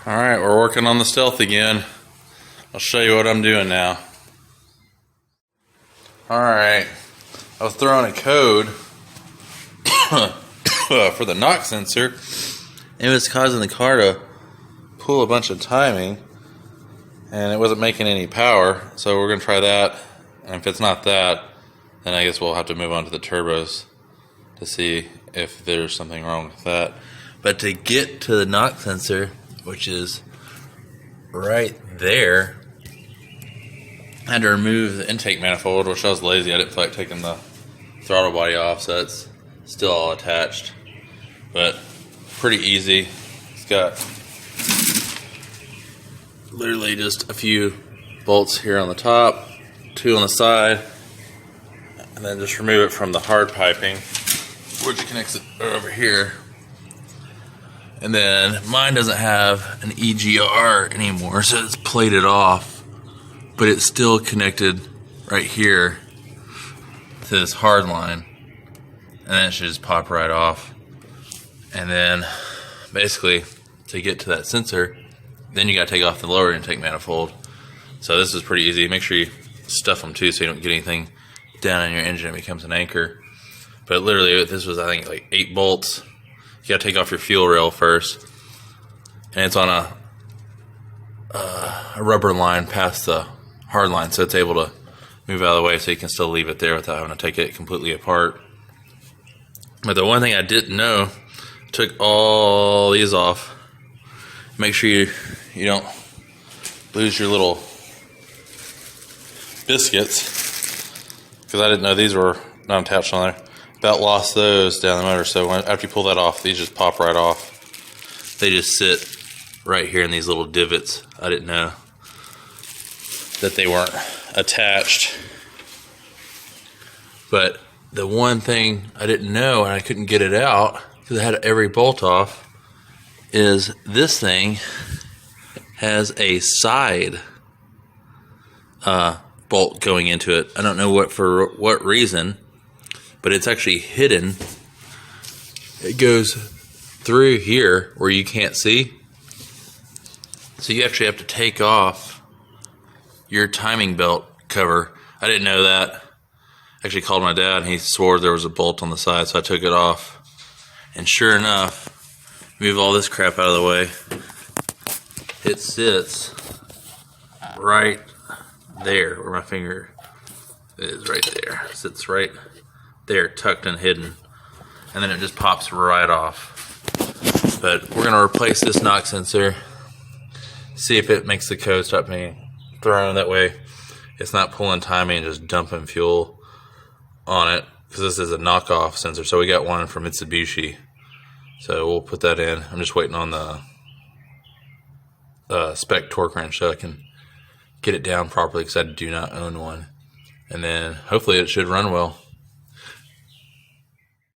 Alright, we're working on the Stealth again. I'll show you what I'm doing now. Alright, I was throwing a code for the knock sensor. It was causing the car to pull a bunch of timing, and it wasn't making any power, so we're going to try that. And if it's not that, then I guess we'll have to move on to the turbos to see if there's something wrong with that. But to get to the knock sensor, which is right there, I had to remove the intake manifold, which I was lazy. I didn't feel like taking the throttle body off, so it's still all attached. But pretty easy. It's got literally just a few bolts here on the top, 2 on the side, and then just remove it from the hard piping, which connects it over here. And then mine doesn't have an EGR anymore, so it's plated off, but it's still connected right here to this hard line, and then it should just pop right off. And then basically to get to that sensor, then you gotta take off the lower intake manifold. So this is pretty easy. Make sure you stuff them too so you don't get anything down in your engine. It becomes an anchor. But literally this was, I think, like 8 bolts. You gotta take off your fuel rail first, and it's on a rubber line past the hard line, so it's able to move out of the way, so you can still leave it there without having to take it completely apart. But the one thing I didn't know, took all these off. Make sure you don't lose your little biscuits, because I didn't know these were not attached on there. About lost those down the motor, so after you pull that off, these just pop right off. They just sit right here in these little divots. I didn't know that they weren't attached. But the one thing I didn't know, and I couldn't get it out because I had every bolt off, is this thing has a side bolt going into it. I don't know for what reason, but it's actually hidden. It goes through here where you can't see. So you actually have to take off your timing belt cover. I didn't know that. I actually called my dad and he swore there was a bolt on the side, so I took it off. And sure enough, move all this crap out of the way. It sits right there where my finger is, right there. It sits right there, tucked and hidden, and then it just pops right off. But we're going to replace this knock sensor, see if it makes the code stop being thrown. That way it's not pulling timing and just dumping fuel on it, because this is a knockoff sensor. So we got one from Mitsubishi, so we'll put that in. I'm just waiting on the spec torque wrench so I can get it down properly, because I do not own one, and then hopefully it should run well.